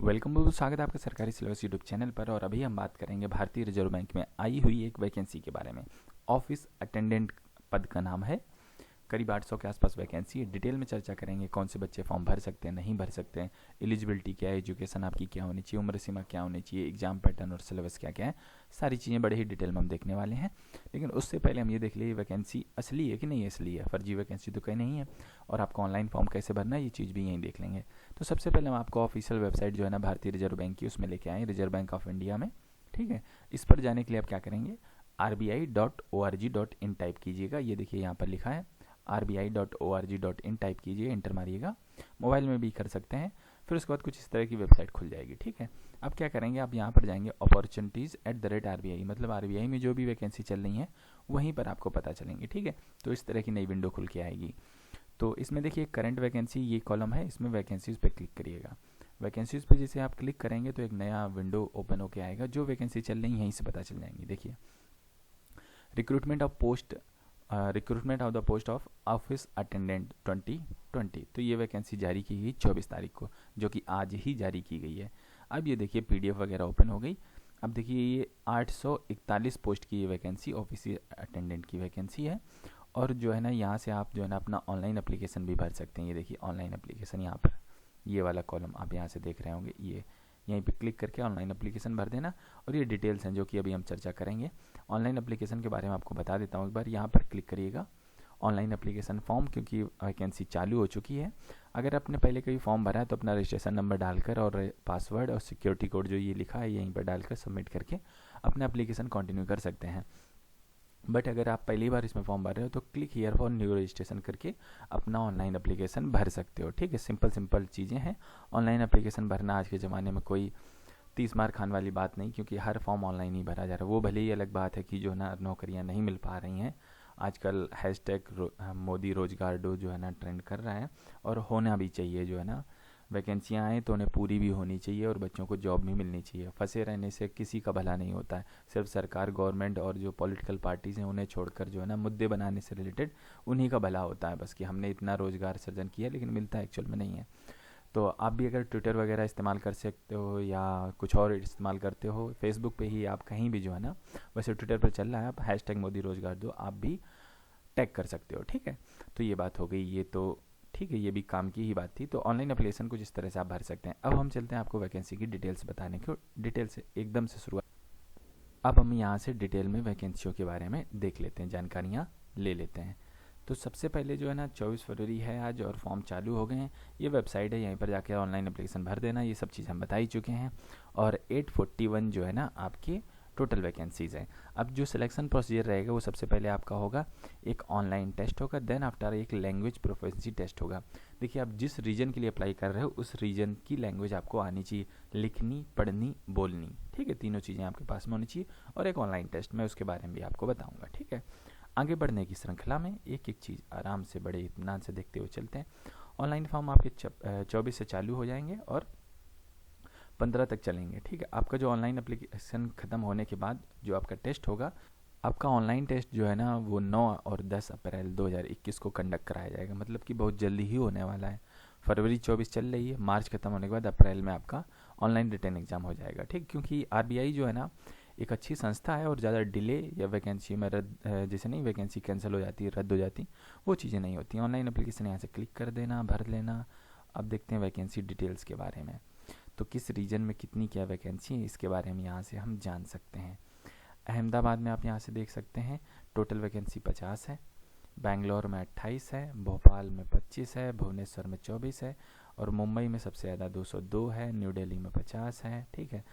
Welcome बहुत स्वागत है आपका सरकारी सिलेबस यूट्यूब चैनल पर। और अभी हम बात करेंगे भारतीय रिजर्व बैंक में आई हुई एक वैकेंसी के बारे में। ऑफिस अटेंडेंट पद का नाम है। करीब 800 के आसपास वैकेंसी है। डिटेल में चर्चा करेंगे कौन से बच्चे फॉर्म भर सकते हैं, नहीं भर सकते हैं, एलिजिबिलिटी क्या है, एजुकेशन आपकी क्या होनी चाहिए, उम्र सीमा क्या होनी चाहिए, एग्जाम पैटर्न और सिलेबस क्या क्या है, सारी चीज़ें बड़े ही डिटेल में हम देखने वाले हैं। लेकिन उससे पहले हम ये देख लीजिए वैकेंसी असली है कि नहीं असली है। फर्जी वैकेंसी तो कहीं नहीं है। और आपको ऑनलाइन फॉर्म कैसे भरना है ये चीज़ भी यहीं देख लेंगे। तो सबसे पहले हम आपको ऑफिशियल वेबसाइट जो है ना भारतीय रिजर्व बैंक की, उसमें लेके आए, रिजर्व बैंक ऑफ इंडिया में। ठीक है, इस पर जाने के लिए आप क्या करेंगे, rbi.org.in टाइप कीजिएगा। ये देखिए यहाँ पर लिखा है rbi.org.in टाइप कीजिए, इंटर मारिएगा। मोबाइल में भी कर सकते हैं। फिर उसके बाद कुछ इस तरह की वेबसाइट खुल जाएगी। ठीक है, अब क्या करेंगे, आप यहाँ पर जाएंगे अपॉर्चुनिटीज़@RBI, मतलब RBI में जो भी वैकेंसी चल रही है वहीं पर आपको पता चलेंगे। ठीक है, तो इस तरह की नई विंडो खुल के आएगी। तो इसमें देखिए करंट वैकेंसी ये कॉलम है, इसमें वैकेंसीज पे क्लिक करिएगा। वैकेंसीज पे जैसे आप क्लिक करेंगे तो एक नया विंडो ओपन होके आएगा। जो वैकेंसी चल रही है यहीं से पता चल जाएंगी। देखिए, recruitment of the post of office attendant 2020। तो ये वैकेंसी जारी की गई 24 तारीख को, जो कि आज ही जारी की गई है। अब ये देखिए PDF वगैरह ओपन हो गई। अब देखिए ये 841 पोस्ट की ये वैकेंसी ऑफिस अटेंडेंट की वैकेंसी है। और जो है ना यहाँ से आप जो है ना अपना ऑनलाइन एप्लीकेशन भी भर सकते हैं। ये देखिए ऑनलाइन एप्लीकेशन, यहाँ पर ये वाला कॉलम आप यहाँ से देख रहे होंगे, ये यहीं पे क्लिक करके ऑनलाइन एप्लीकेशन भर देना। और ये डिटेल्स हैं जो कि अभी हम चर्चा करेंगे। ऑनलाइन एप्लीकेशन के बारे में आपको बता देता हूँ एक बार। यहाँ पर क्लिक करिएगा ऑनलाइन एप्लीकेशन फॉर्म, क्योंकि वैकेंसी चालू हो चुकी है। अगर आपने पहले कभी फॉर्म भरा है तो अपना रजिस्ट्रेशन नंबर डालकर और पासवर्ड और सिक्योरिटी कोड जो ये लिखा है यहीं पर डालकर सबमिट करके अपना एप्लीकेशन कंटिन्यू कर सकते हैं। बट अगर आप पहली बार इसमें फॉर्म भर रहे हो तो click here for new registration करके अपना ऑनलाइन एप्लीकेशन भर सकते हो। ठीक है, सिंपल चीज़ें हैं। ऑनलाइन एप्लीकेशन भरना आज के ज़माने में कोई 30 मार खान वाली बात नहीं, क्योंकि हर फॉर्म ऑनलाइन ही भरा जा रहा है। वो भले ही अलग बात है कि जो है ना नौकरियां नहीं मिल पा रही हैं। आजकल हैशटैग मोदी रोजगार डो जो है ना ट्रेंड कर रहा है, और होना भी चाहिए। जो है ना वैकेंसियाँ आए तो उन्हें पूरी भी होनी चाहिए और बच्चों को जॉब भी मिलनी चाहिए। फंसे रहने से किसी का भला नहीं होता है। सिर्फ सरकार, गवर्नमेंट और जो पॉलिटिकल पार्टीज़ हैं उन्हें छोड़कर जो है ना मुद्दे बनाने से रिलेटेड उन्हीं का भला होता है बस, कि हमने इतना रोज़गार सृजन किया, लेकिन मिलता है एक्चुअल में नहीं है। तो आप भी अगर ट्विटर वगैरह इस्तेमाल कर सकते हो या कुछ और इस्तेमाल करते हो, फेसबुक पे ही आप कहीं भी जो है ना, वैसे ट्विटर पर चल रहा है, आप हैशटैग मोदी रोजगार दो आप भी टैग कर सकते हो। ठीक है, तो ये बात हो गई। ये तो ठीक है, ये भी काम की ही बात थी। तो ऑनलाइन एप्लीकेशन कुछ इस तरह से आप भर सकते हैं। अब हम चलते हैं आपको वैकेंसी की डिटेल्स बताने को। डिटेल से एकदम से शुरुआत। अब हम यहाँ से डिटेल में वैकेंसियों के बारे में देख लेते हैं, जानकारियाँ ले लेते हैं। तो सबसे पहले जो है ना 24 फरवरी है आज और फॉर्म चालू हो गए हैं। ये वेबसाइट है, यहीं पर जाके ऑनलाइन एप्लीकेशन भर देना। ये सब चीज़ हम बता ही चुके हैं। और 841 जो है ना आपकी टोटल वैकेंसीज़ हैं। अब जो सिलेक्शन प्रोसीजर रहेगा वो सबसे पहले आपका होगा एक ऑनलाइन टेस्ट होगा, देन आफ्टर एक लैंग्वेज प्रोफिशिएंसी टेस्ट होगा। देखिए, आप जिस रीजन के लिए अप्लाई कर रहे हो उस रीजन की लैंग्वेज आपको आनी चाहिए, लिखनी, पढ़नी, बोलनी। ठीक है, तीनों चीज़ें आपके पास में होनी चाहिए। और एक ऑनलाइन टेस्ट, मैं उसके बारे में भी आपको बताऊँगा। ठीक है, आगे बढ़ने की श्रृंखला में एक एक चीज़ आराम से बड़े इत्मीनान से देखते हुए चलते हैं। ऑनलाइन फॉर्म आपके 24 से चालू हो जाएंगे और 15 तक चलेंगे। ठीक है, आपका जो ऑनलाइन एप्लीकेशन ख़त्म होने के बाद जो आपका टेस्ट होगा, आपका ऑनलाइन टेस्ट जो है ना वो 9 और 10 अप्रैल 2021 को कंडक्ट कराया जाएगा। मतलब कि बहुत जल्दी ही होने वाला है। फरवरी 24 चल रही है, मार्च खत्म होने के बाद अप्रैल में आपका ऑनलाइन रिटर्न एग्जाम हो जाएगा। ठीक, क्योंकि RBI जो है ना एक अच्छी संस्था है और ज़्यादा डिले या वैकेंसी में रद्द, जैसे नहीं वैकेंसी कैंसिल हो जाती है, रद्द हो जाती, वो चीज़ें नहीं होती। ऑनलाइन एप्लीकेशन यहाँ से क्लिक कर देना, भर लेना। अब देखते हैं वैकेंसी डिटेल्स के बारे में। तो किस रीजन में कितनी क्या वैकेंसी है इसके बारे में यहाँ से हम जान सकते हैं। अहमदाबाद में आप यहाँ से देख सकते हैं टोटल वैकेंसी 50 है, बेंगलोर में 28 है, भोपाल में 25 है, भुवनेश्वर में 24 है, और मुंबई में सबसे ज़्यादा 202 है, न्यू दिल्ली में 50 है। ठीक है,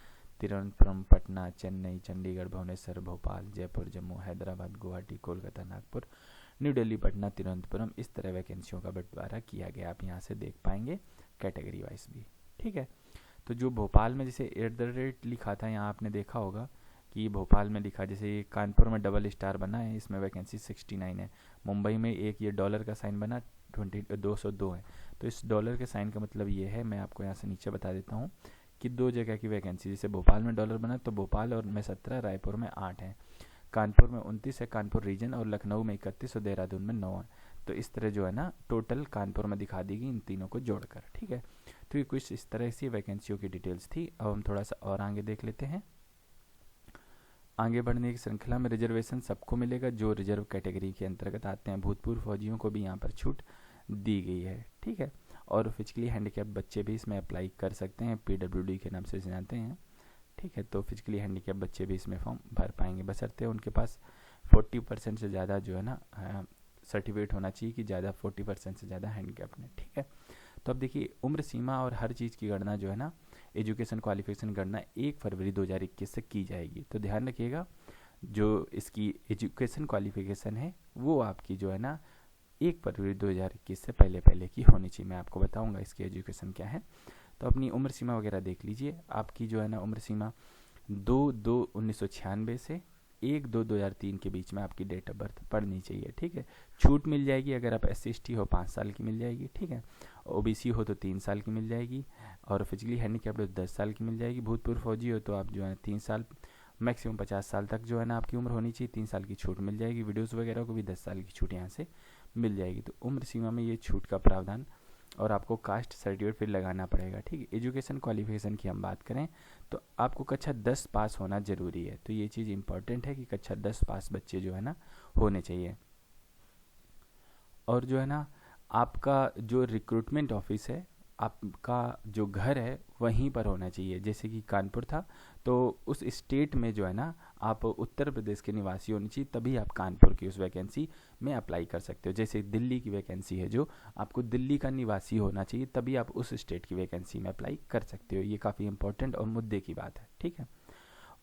तिरुवनंतपुरम, पटना, चेन्नई, चंडीगढ़, भुवनेश्वर, भोपाल, जयपुर, जम्मू, हैदराबाद, गुवाहाटी, कोलकाता, नागपुर, न्यू दिल्ली, पटना, तिरुवनंतपुरम, इस तरह वैकेंसियों का बंटवारा किया गया। आप यहाँ से देख पाएंगे कैटेगरी वाइज भी। ठीक है, तो जो भोपाल में जैसे @ लिखा था, यहाँ आपने देखा होगा कि भोपाल में लिखा, जैसे कानपुर में डबल स्टार बना है, इसमें वैकेंसी 69 है। मुंबई में एक ये डॉलर का साइन बना 202 है। तो इस डॉलर के साइन का मतलब ये है, मैं आपको यहाँ से नीचे बता देता हूँ कि 2 जगह की वैकेंसी, जैसे भोपाल में डॉलर बना तो भोपाल और में 17, रायपुर में 8 है, कानपुर में 29 है, कानपुर रीजन, और लखनऊ में 31 और देहरादून में 9 है। तो इस तरह जो है ना टोटल कानपुर में दिखा देगी इन तीनों को जोड़कर, ठीक है। तो ये कुछ इस तरह से वैकेंसियों की डिटेल्स थी। अब हम थोड़ा सा और आगे देख लेते हैं। आगे बढ़ने की श्रृंखला में रिजर्वेशन सबको मिलेगा जो रिजर्व कैटेगरी के अंतर्गत आते हैं। भूतपूर्व फौजियों को भी यहाँ पर छूट दी गई है, ठीक है। और फिजिकली हैंडीकैप बच्चे भी इसमें अप्लाई कर सकते हैं, PWD के नाम से जानते हैं, ठीक है। तो फिजिकली हैंडीकैप बच्चे भी इसमें फॉर्म भर पाएंगे, बशर्ते उनके पास 40% से ज़्यादा जो है ना सर्टिफिकेट होना चाहिए कि ज़्यादा 40% से ज़्यादा हैंडीकैप ने, ठीक है। तो अब देखिए उम्र सीमा और हर चीज़ की गणना जो है ना एजुकेशन क्वालिफिकेशन गणना 1 फरवरी 2021 से की जाएगी। तो ध्यान रखिएगा जो इसकी एजुकेशन क्वालिफिकेशन है वो आपकी जो है ना 1 फरवरी 2021 से पहले की होनी चाहिए। मैं आपको बताऊंगा इसकी एजुकेशन क्या है। तो अपनी उम्र सीमा वगैरह देख लीजिए। आपकी जो है ना उम्र सीमा 2/2/1996 से 1/2/2003 के बीच में आपकी डेट ऑफ बर्थ पड़नी चाहिए, ठीक है। छूट मिल जाएगी अगर आप SC/ST हो 5 साल की मिल जाएगी, ठीक है। OBC हो तो 3 साल की मिल जाएगी, और फिजिकली हैंडीकैप्ड हो तो 10 साल की मिल जाएगी। भूतपूर्व फौजी हो तो आप जो है 3 साल, मैक्सिमम 50 साल तक जो है ना आपकी उम्र होनी चाहिए, 3 साल की छूट मिल जाएगी। वीडियोज़ वगैरह को भी 10 साल की छूट यहाँ से मिल जाएगी। तो उम्र सीमा में ये छूट का प्रावधान, और आपको कास्ट सर्टिफिकेट फिर लगाना पड़ेगा, ठीक है। एजुकेशन क्वालिफिकेशन की हम बात करें तो आपको कक्षा 10 पास होना ज़रूरी है। तो ये चीज़ इंपॉर्टेंट है कि कक्षा 10 पास बच्चे जो है ना होने चाहिए। और जो है ना आपका जो रिक्रूटमेंट ऑफिस है, आपका जो घर है वहीं पर होना चाहिए। जैसे कि कानपुर था तो उस स्टेट में जो है ना आप उत्तर प्रदेश के निवासी होनी चाहिए, तभी आप कानपुर की उस वैकेंसी में अप्लाई कर सकते हो। जैसे दिल्ली की वैकेंसी है जो आपको दिल्ली का निवासी होना चाहिए, तभी आप उस स्टेट की वैकेंसी में अप्लाई कर सकते हो। ये काफ़ी इंपॉर्टेंट और मुद्दे की बात है, ठीक है।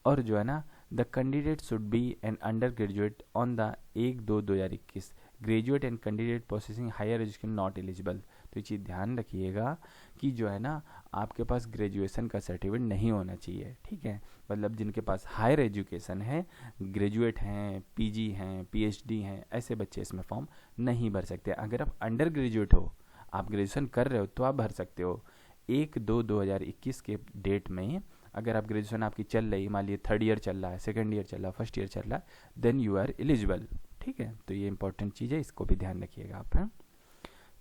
और जो है ना the candidate should be an under graduate on the 1/2/2021, graduate and candidate processing higher education not eligible. तो ये चीज़ ध्यान रखिएगा कि जो है ना आपके पास ग्रेजुएशन का सर्टिफिकेट नहीं होना चाहिए, ठीक है। मतलब जिनके पास हायर एजुकेशन है, ग्रेजुएट हैं, PG हैं, PhD हैं, ऐसे बच्चे इसमें फॉर्म नहीं भर सकते। अगर आप अंडर ग्रेजुएट हो, आप ग्रेजुएशन कर रहे हो तो आप भर सकते हो। 1/2/2021 के डेट में अगर आप ग्रेजुएशन आपकी चल रही, मान लीजिए 3rd ईयर चल रहा है, 2nd ईयर चल रहा है, 1st ईयर चल रहा है, देन यू आर एलिजिबल, ठीक है। तो ये इंपॉर्टेंट चीज़ है, इसको भी ध्यान रखिएगा आप, हैं।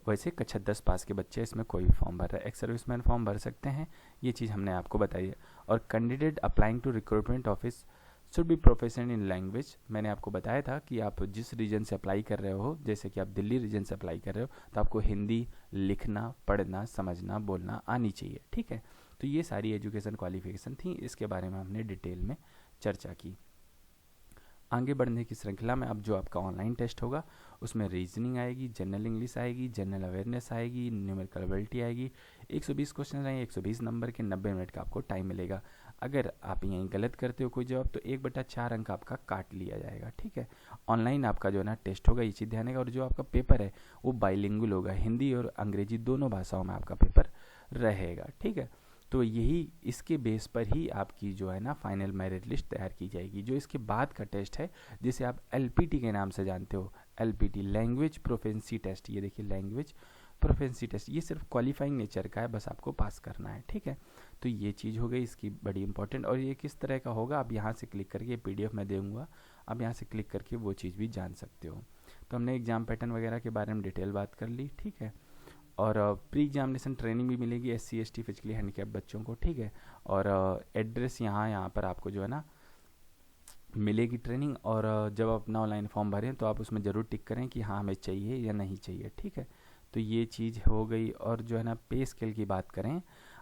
वैसे कक्षा 10 पास के बच्चे इसमें कोई भी फॉर्म भर रहे हैं, एक्स सर्विसमैन फॉर्म भर सकते हैं, ये चीज़ हमने आपको बताई है। और candidate applying to recruitment office should be professional in language. मैंने आपको बताया था कि आप जिस रीजन से अप्लाई कर रहे हो, जैसे कि आप दिल्ली रीजन से अप्लाई कर रहे हो, तो आपको हिंदी लिखना, पढ़ना, समझना, बोलना आनी चाहिए, ठीक है। तो ये सारी एजुकेशन क्वालिफिकेशन थी, इसके बारे में हमने डिटेल में चर्चा की। आगे बढ़ने की श्रृंखला में अब जो आपका ऑनलाइन टेस्ट होगा उसमें रीजनिंग आएगी, जनरल इंग्लिश आएगी, जनरल अवेयरनेस आएगी, न्यूमेरिकल एबिलिटी आएगी। 120 क्वेश्चन आएंगे, 120 नंबर के, 90 मिनट का आपको टाइम मिलेगा। अगर आप यहीं गलत करते हो कोई जवाब तो 1/4 अंक आपका काट लिया जाएगा, ठीक है। ऑनलाइन आपका जो है ना टेस्ट होगा, ये चीज़ ध्यान रखिएगा। और जो आपका पेपर है वो बाइलिंगुअल होगा, हिंदी और अंग्रेजी दोनों भाषाओं में आपका पेपर रहेगा, ठीक है। तो यही इसके बेस पर ही आपकी जो है ना फाइनल मेरिट लिस्ट तैयार की जाएगी। जो इसके बाद का टेस्ट है जिसे आप LPT के नाम से जानते हो, LPT लैंग्वेज प्रोफेंसी टेस्ट, ये देखिए लैंग्वेज प्रोफेंसी टेस्ट, ये सिर्फ क्वालिफाइंग नेचर का है, बस आपको पास करना है, ठीक है। तो ये चीज़ हो गई इसकी बड़ी इंपॉर्टेंट। और ये किस तरह का होगा, आप यहाँ से क्लिक करके, PDF में दूंगा, आप यहाँ से क्लिक करके वो चीज़ भी जान सकते हो। तो हमने एग्जाम पैटर्न वगैरह के बारे में डिटेल बात कर ली, ठीक है। और प्री एग्जामिनेशन ट्रेनिंग भी मिलेगी SC ST फिजिकली हैंडीकैप बच्चों को, ठीक है। और एड्रेस यहाँ पर आपको जो है ना मिलेगी ट्रेनिंग। और जब आप अपना ऑनलाइन फॉर्म भरें तो आप उसमें ज़रूर टिक करें कि हाँ हमें चाहिए या नहीं चाहिए, ठीक है। तो ये चीज़ हो गई। और जो है ना पे स्केल की बात करें,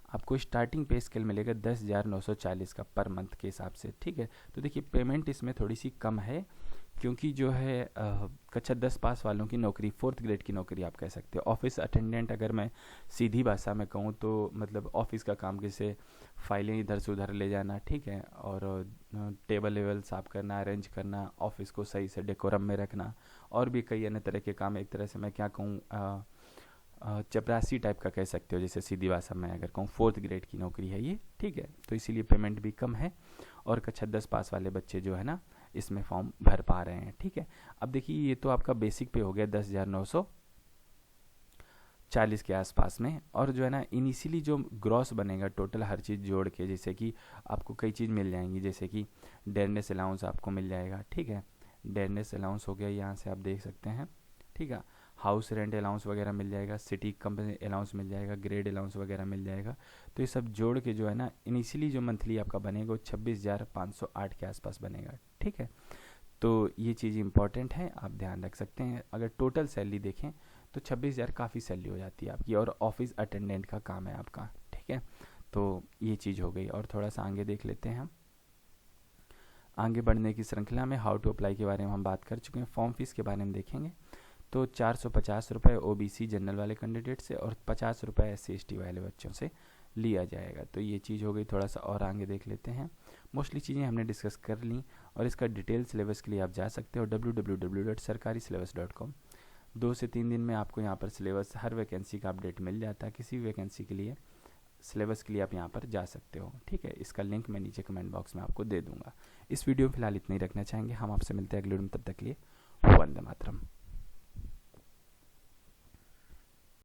आपको स्टार्टिंग पे स्केल मिलेगा 10,940 का पर मंथ के हिसाब से, ठीक है। तो देखिए पेमेंट इसमें थोड़ी सी कम है, क्योंकि जो है कक्षा 10 पास वालों की नौकरी, 4th ग्रेड की नौकरी आप कह सकते हो। ऑफिस अटेंडेंट अगर मैं सीधी भाषा में कहूँ तो मतलब ऑफिस का काम, जैसे फाइलें इधर से उधर ले जाना, ठीक है, और टेबल वेबल साफ करना, अरेंज करना, ऑफिस को सही से डेकोरम में रखना, और भी कई अन्य तरह के काम। एक तरह से मैं क्या कहूँ, चपरासी टाइप का कह सकते हो, जैसे सीधी भाषा में अगर कहूँ 4th ग्रेड की नौकरी है ये, ठीक है। तो इसीलिए पेमेंट भी कम है, और कक्षा 10 पास वाले बच्चे जो है ना इसमें फॉर्म भर पा रहे हैं, ठीक है। अब देखिए ये तो आपका बेसिक पे हो गया 10,940 के आसपास में। और जो है ना इनिशियली जो ग्रॉस बनेगा टोटल हर चीज़ जोड़ के, जैसे कि आपको कई चीज़ मिल जाएंगी, जैसे कि डेयरनेस अलाउंस आपको मिल जाएगा, ठीक है। डेयरनेस अलाउंस हो गया, यहाँ से आप देख सकते हैं, ठीक है। हाउस रेंट अलाउंस वगैरह मिल जाएगा, सिटी कंपनी अलाउंस मिल जाएगा, ग्रेड अलाउंस वगैरह मिल जाएगा। तो ये सब जोड़ के जो है ना इनिशियली जो मंथली आपका बनेगा वो 26,508 के आसपास बनेगा, ठीक है। तो ये चीज़ इंपॉर्टेंट है, आप ध्यान रख सकते हैं। अगर टोटल सैलरी देखें तो 26,000 काफ़ी सैलरी हो जाती है आपकी, और ऑफिस अटेंडेंट का काम है आपका, ठीक है। तो ये चीज़ हो गई। और थोड़ा सा आगे देख लेते हैं हम। आगे बढ़ने की श्रृंखला में हाउ टू अप्लाई के बारे में हम बात कर चुके हैं। फॉर्म फीस के बारे में देखेंगे तो 450 रुपये OBC जनरल वाले कैंडिडेट से और 50 रुपये SC/ST वाले बच्चों से लिया जाएगा। तो ये चीज़ हो गई। थोड़ा सा और आगे देख लेते हैं। मोस्टली चीज़ें हमने डिस्कस कर ली, और इसका डिटेल सिलेबस के लिए आप जा सकते हो www.sarkarisyllabus.com। 2 से 3 दिन में आपको यहाँ पर सिलेबस हर वैकेंसी का अपडेट मिल जाता है। किसी भी वैकेंसी के लिए सिलेबस के लिए आप यहाँ पर जा सकते हो, ठीक है। इसका लिंक मैं नीचे कमेंट बॉक्स में आपको दे दूंगा। इस वीडियो में फिलहाल इतना ही रखना चाहेंगे। हम आपसे मिलते हैं अगले वीडियो में, तब तक के लिए वंदे मातरम।